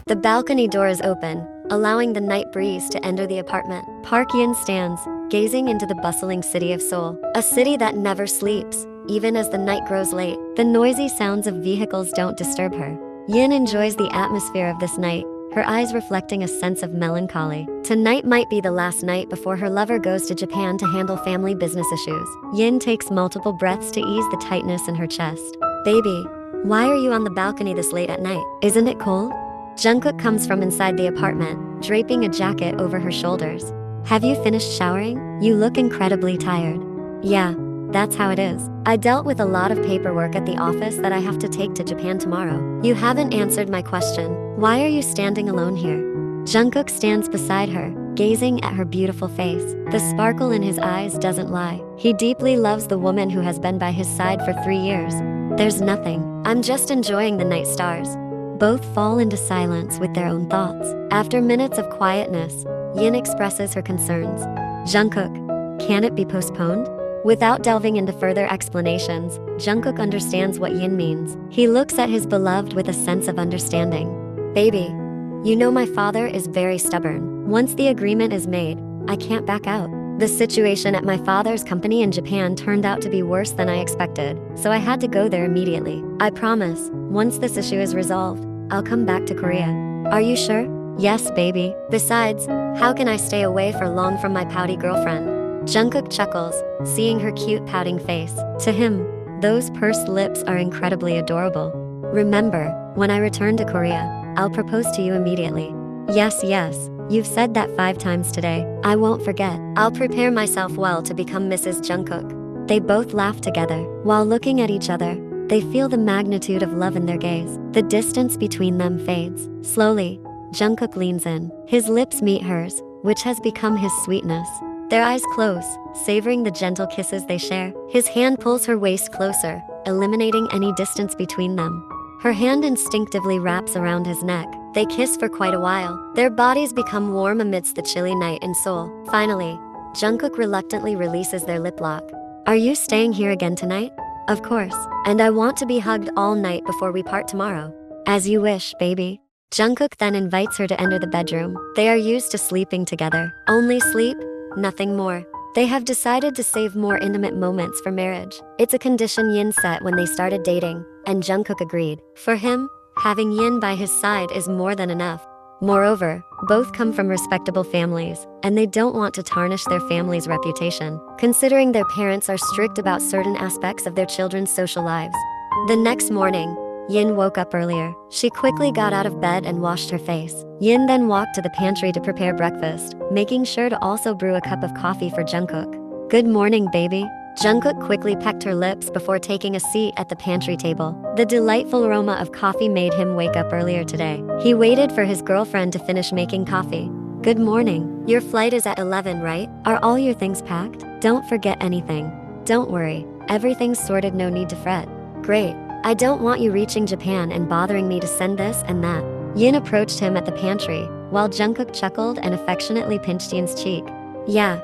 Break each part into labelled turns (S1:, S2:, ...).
S1: The balcony door is open, allowing the night breeze to enter the apartment. Park Yin stands, gazing into the bustling city of Seoul, a city that never sleeps, even as the night grows late. The noisy sounds of vehicles don't disturb her. Yin enjoys the atmosphere of this night, her eyes reflecting a sense of melancholy. Tonight might be the last night before her lover goes to Japan to handle family business issues. Yin takes multiple breaths to ease the tightness in her chest. Baby, why are you on the balcony this late at night? Isn't it cold? Jungkook comes from inside the apartment, draping a jacket over her shoulders. Have you finished showering? You look incredibly tired. Yeah, that's how it is. I dealt with a lot of paperwork at the office that I have to take to Japan tomorrow. You haven't answered my question. Why are you standing alone here? Jungkook stands beside her, gazing at her beautiful face. The sparkle in his eyes doesn't lie. He deeply loves the woman who has been by his side for 3 years. There's nothing. I'm just enjoying the night stars. Both fall into silence with their own thoughts. After minutes of quietness, Yin expresses her concerns. Jungkook, can it be postponed? Without delving into further explanations, Jungkook understands what Yin means. He looks at his beloved with a sense of understanding. Baby, you know my father is very stubborn. Once the agreement is made, I can't back out. The situation at my father's company in Japan turned out to be worse than I expected, so I had to go there immediately. I promise, once this issue is resolved, I'll come back to Korea. Are you sure? Yes, baby. Besides, how can I stay away for long from my pouty girlfriend? Jungkook chuckles, seeing her cute pouting face. To him, those pursed lips are incredibly adorable. Remember, when I return to Korea, I'll propose to you immediately. Yes, you've said that 5 times today. I won't forget. I'll prepare myself well to become Mrs. Jungkook. They both laugh together. While looking at each other, they feel the magnitude of love in their gaze. The distance between them fades. Slowly, Jungkook leans in. His lips meet hers, which has become his sweetness. Their eyes close, savoring the gentle kisses they share. His hand pulls her waist closer, eliminating any distance between them. Her hand instinctively wraps around his neck. They kiss for quite a while. Their bodies become warm amidst the chilly night in Seoul. Finally, Jungkook reluctantly releases their lip lock. Are you staying here again tonight? Of course, and I want to be hugged all night before we part tomorrow. As you wish, baby. Jungkook then invites her to enter the bedroom. They are used to sleeping together. Only sleep, nothing more. They have decided to save more intimate moments for marriage. It's a condition Yin set when they started dating, and Jungkook agreed. For him, having Yin by his side is more than enough. Moreover, both come from respectable families, and they don't want to tarnish their family's reputation, considering their parents are strict about certain aspects of their children's social lives. The next morning, Yin woke up earlier. She quickly got out of bed and washed her face. Yin then walked to the pantry to prepare breakfast, making sure to also brew a cup of coffee for Jungkook. Good morning, baby. Jungkook quickly pecked her lips before taking a seat at the pantry table. The delightful aroma of coffee made him wake up earlier today. He waited for his girlfriend to finish making coffee. Good morning. Your flight is at 11, right? Are all your things packed? Don't forget anything. Don't worry. Everything's sorted, no need to fret. Great. I don't want you reaching Japan and bothering me to send this and that. Yin approached him at the pantry, while Jungkook chuckled and affectionately pinched Yin's cheek. Yeah,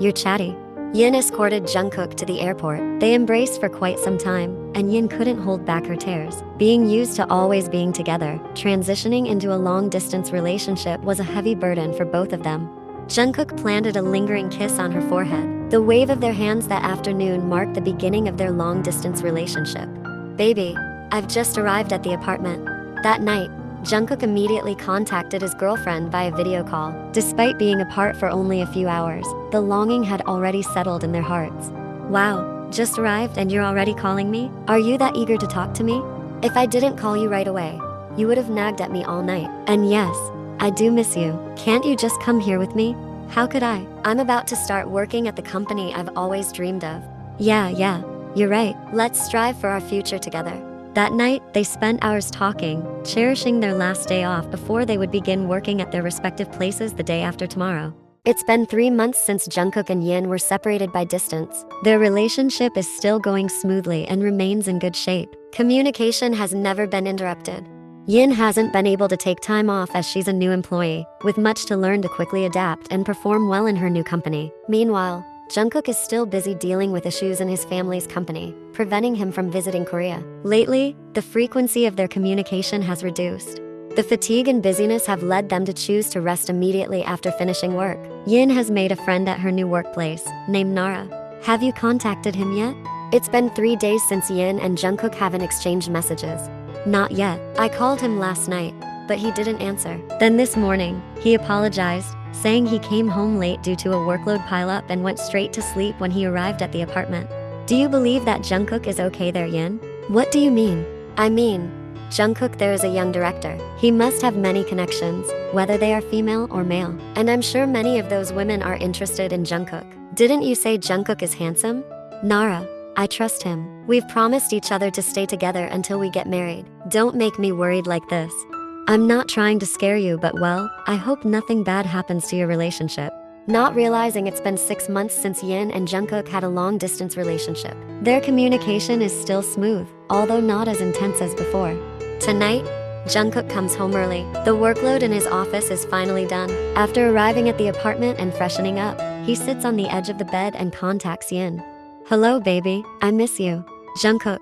S1: you're chatty. Yin escorted Jungkook to the airport. They embraced for quite some time, and Yin couldn't hold back her tears. Being used to always being together, transitioning into a long-distance relationship was a heavy burden for both of them. Jungkook planted a lingering kiss on her forehead. The wave of their hands that afternoon marked the beginning of their long-distance relationship. Baby, I've just arrived at the apartment. That night, Jungkook immediately contacted his girlfriend via video call. Despite being apart for only a few hours, the longing had already settled in their hearts. Wow, just arrived and you're already calling me? Are you that eager to talk to me? If I didn't call you right away, you would have nagged at me all night. And yes, I do miss you. Can't you just come here with me? How could I? I'm about to start working at the company I've always dreamed of. Yeah, you're right. Let's strive for our future together. That night, they spent hours talking, cherishing their last day off before they would begin working at their respective places the day after tomorrow. It's been 3 months since Jungkook and Yin were separated by distance. Their relationship is still going smoothly and remains in good shape. Communication has never been interrupted. Yin hasn't been able to take time off as she's a new employee, with much to learn to quickly adapt and perform well in her new company. Meanwhile, Jungkook is still busy dealing with issues in his family's company, preventing him from visiting Korea. Lately, the frequency of their communication has reduced. The fatigue and busyness have led them to choose to rest immediately after finishing work. Yin has made a friend at her new workplace, named Nara. Have you contacted him yet? It's been 3 days since Yin and Jungkook haven't exchanged messages. Not yet. I called him last night, but he didn't answer. Then this morning, he apologized, saying he came home late due to a workload pileup and went straight to sleep when he arrived at the apartment. Do you believe that Jungkook is okay there, Yin? What do you mean? I mean, Jungkook there is a young director. He must have many connections, whether they are female or male. And I'm sure many of those women are interested in Jungkook. Didn't you say Jungkook is handsome? Nara, I trust him. We've promised each other to stay together until we get married. Don't make me worried like this. I'm not trying to scare you, but well, I hope nothing bad happens to your relationship. Not realizing it's been 6 months since Yin and Jungkook had a long-distance relationship. Their communication is still smooth, although not as intense as before. Tonight, Jungkook comes home early. The workload in his office is finally done. After arriving at the apartment and freshening up, he sits on the edge of the bed and contacts Yin. Hello, baby. I miss you. Jungkook,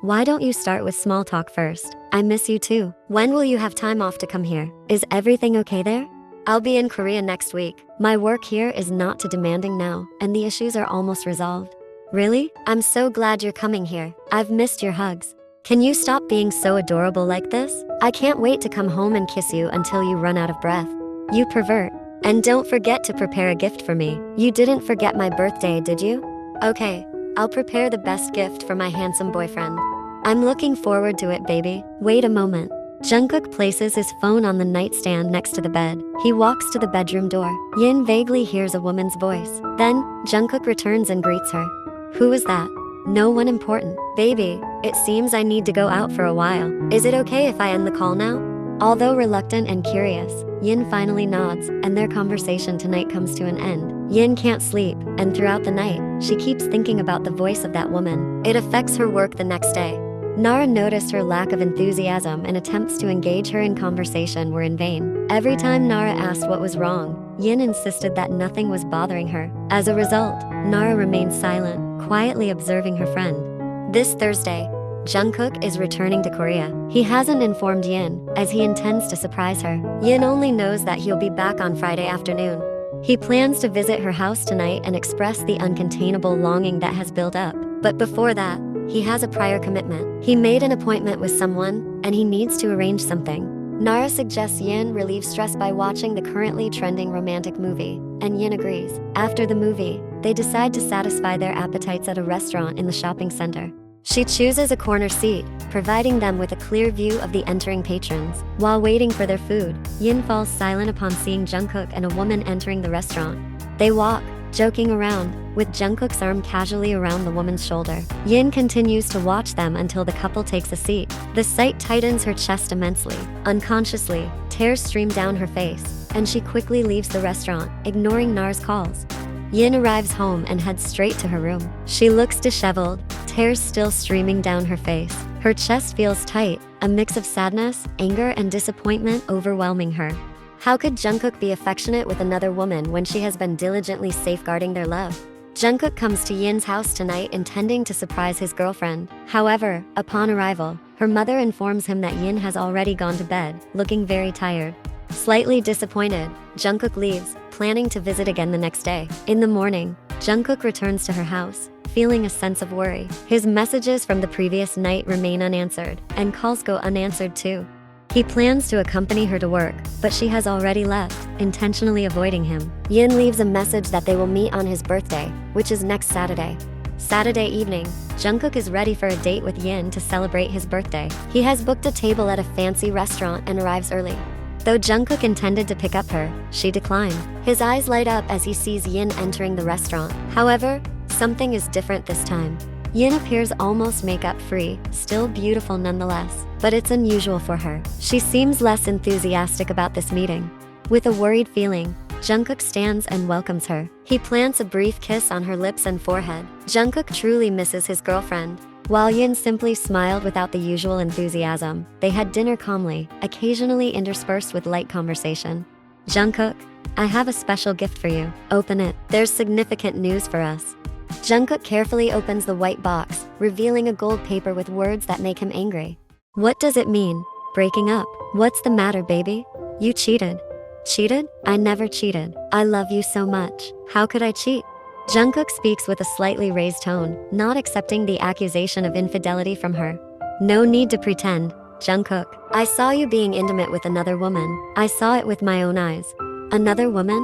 S1: why don't you start with small talk first? I miss you too. When will you have time off to come here? Is everything okay there? I'll be in Korea next week. My work here is not too demanding now, and the issues are almost resolved. Really? I'm so glad you're coming here. I've missed your hugs. Can you stop being so adorable like this? I can't wait to come home and kiss you until you run out of breath. You pervert. And don't forget to prepare a gift for me. You didn't forget my birthday, did you? Okay, I'll prepare the best gift for my handsome boyfriend. I'm looking forward to it, baby. Wait a moment. Jungkook places his phone on the nightstand next to the bed. He walks to the bedroom door. Yin vaguely hears a woman's voice. Then, Jungkook returns and greets her. Who is that? No one important. Baby, it seems I need to go out for a while. Is it okay if I end the call now? Although reluctant and curious, Yin finally nods, and their conversation tonight comes to an end. Yin can't sleep, and throughout the night, she keeps thinking about the voice of that woman. It affects her work the next day. Nara noticed her lack of enthusiasm, and attempts to engage her in conversation were in vain. Every time Nara asked what was wrong, Yin insisted that nothing was bothering her. As a result, Nara remained silent, quietly observing her friend. This Thursday, Jungkook is returning to Korea. He hasn't informed Yin, as he intends to surprise her. Yin only knows that he'll be back on Friday afternoon. He plans to visit her house tonight and express the uncontainable longing that has built up. But before that, he has a prior commitment. He made an appointment with someone, and he needs to arrange something. Nara suggests Yin relieve stress by watching the currently trending romantic movie, and Yin agrees. After the movie, they decide to satisfy their appetites at a restaurant in the shopping center. She chooses a corner seat, providing them with a clear view of the entering patrons. While waiting for their food, Yin falls silent upon seeing Jungkook and a woman entering the restaurant. They walk, joking around, with Jungkook's arm casually around the woman's shoulder. Yin continues to watch them until the couple takes a seat. The sight tightens her chest immensely. Unconsciously, tears stream down her face, and she quickly leaves the restaurant, ignoring Nara's calls. Yin arrives home and heads straight to her room. She looks disheveled, tears still streaming down her face. Her chest feels tight, a mix of sadness, anger, and disappointment overwhelming her. How could Jungkook be affectionate with another woman when she has been diligently safeguarding their love? Jungkook comes to Yin's house tonight intending to surprise his girlfriend. However, upon arrival, her mother informs him that Yin has already gone to bed, looking very tired. Slightly disappointed, Jungkook leaves, planning to visit again the next day. In the morning, Jungkook returns to her house, feeling a sense of worry. His messages from the previous night remain unanswered, and calls go unanswered too. He plans to accompany her to work, but she has already left, intentionally avoiding him. Yin leaves a message that they will meet on his birthday, which is next Saturday. Saturday evening, Jungkook is ready for a date with Yin to celebrate his birthday. He has booked a table at a fancy restaurant and arrives early. Though Jungkook intended to pick up her, she declined. His eyes light up as he sees Yin entering the restaurant. However, something is different this time. Yin appears almost makeup-free, still beautiful nonetheless, but it's unusual for her. She seems less enthusiastic about this meeting. With a worried feeling, Jungkook stands and welcomes her. He plants a brief kiss on her lips and forehead. Jungkook truly misses his girlfriend. While Yin simply smiled without the usual enthusiasm, they had dinner calmly, occasionally interspersed with light conversation. Jungkook, I have a special gift for you. Open it. There's significant news for us. Jungkook carefully opens the white box, revealing a gold paper with words that make him angry. What does it mean? Breaking up? What's the matter, baby? You cheated. Cheated? I never cheated. I love you so much. How could I cheat? Jungkook speaks with a slightly raised tone, not accepting the accusation of infidelity from her. No need to pretend, Jungkook. I saw you being intimate with another woman. I saw it with my own eyes. Another woman?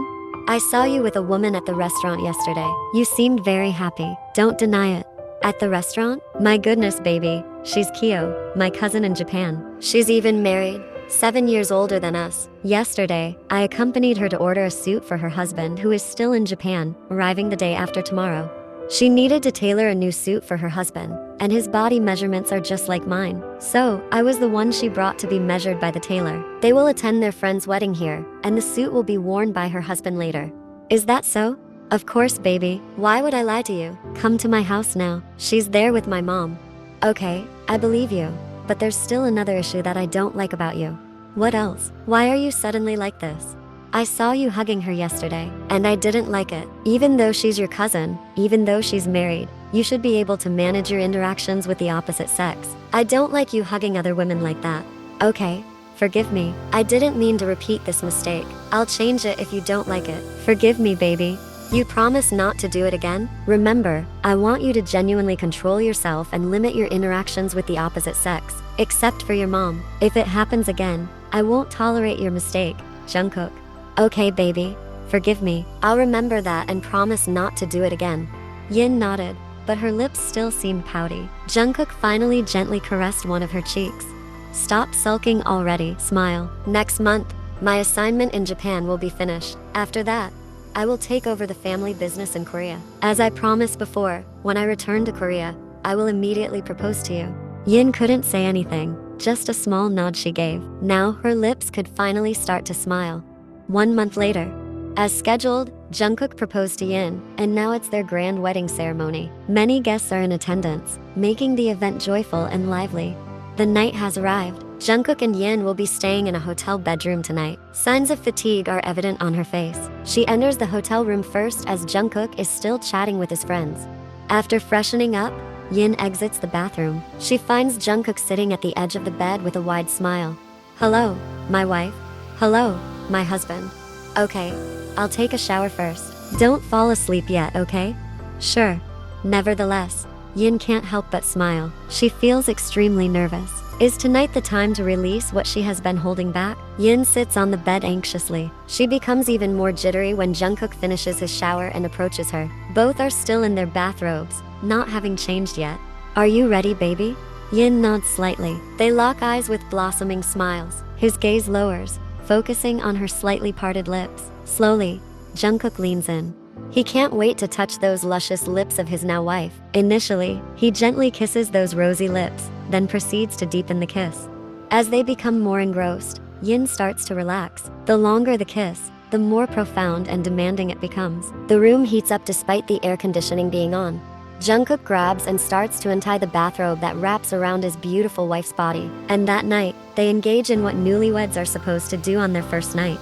S1: I saw you with a woman at the restaurant yesterday. You seemed very happy. Don't deny it. At the restaurant? My goodness, baby. She's Kyo, my cousin in Japan. She's even married. 7 years older than us. Yesterday, I accompanied her to order a suit for her husband who is still in Japan, arriving the day after tomorrow. She needed to tailor a new suit for her husband, and his body measurements are just like mine. So, I was the one she brought to be measured by the tailor. They will attend their friend's wedding here, and the suit will be worn by her husband later. Is that so? Of course, baby. Why would I lie to you? Come to my house now. She's there with my mom. Okay, I believe you. But there's still another issue that I don't like about you. What else? Why are you suddenly like this? I saw you hugging her yesterday, and I didn't like it. Even though she's your cousin, even though she's married, you should be able to manage your interactions with the opposite sex. I don't like you hugging other women like that. Okay, forgive me. I didn't mean to repeat this mistake. I'll change it if you don't like it. Forgive me, baby. You promise not to do it again? Remember, I want you to genuinely control yourself and limit your interactions with the opposite sex, except for your mom. If it happens again, I won't tolerate your mistake, Jungkook. Okay, baby. Forgive me. I'll remember that and promise not to do it again. Yin nodded, but her lips still seemed pouty. Jungkook finally gently caressed one of her cheeks. Stop sulking already, smile. Next month, my assignment in Japan will be finished. After that, I will take over the family business in Korea. As I promised before, when I return to Korea, I will immediately propose to you. Yin couldn't say anything, just a small nod she gave. Now her lips could finally start to smile. 1 month later, as scheduled, Jungkook proposed to Yin, and now it's their grand wedding ceremony. Many guests are in attendance, making the event joyful and lively. The night has arrived. Jungkook and Yin will be staying in a hotel bedroom tonight. Signs of fatigue are evident on her face. She enters the hotel room first as Jungkook is still chatting with his friends. After freshening up, Yin exits the bathroom. She finds Jungkook sitting at the edge of the bed with a wide smile. Hello, my wife. Hello, my husband. Okay, I'll take a shower first. Don't fall asleep yet, okay? Sure. Nevertheless, Yin can't help but smile. She feels extremely nervous. Is tonight the time to release what she has been holding back? Yin sits on the bed anxiously. She becomes even more jittery when Jungkook finishes his shower and approaches her. Both are still in their bathrobes, not having changed yet. Are you ready, baby? Yin nods slightly. They lock eyes with blossoming smiles. His gaze lowers, focusing on her slightly parted lips. Slowly, Jungkook leans in. He can't wait to touch those luscious lips of his now wife. Initially, he gently kisses those rosy lips, then proceeds to deepen the kiss. As they become more engrossed, Yin starts to relax. The longer the kiss, the more profound and demanding it becomes. The room heats up despite the air conditioning being on. Jungkook grabs and starts to untie the bathrobe that wraps around his beautiful wife's body. And that night, they engage in what newlyweds are supposed to do on their first night.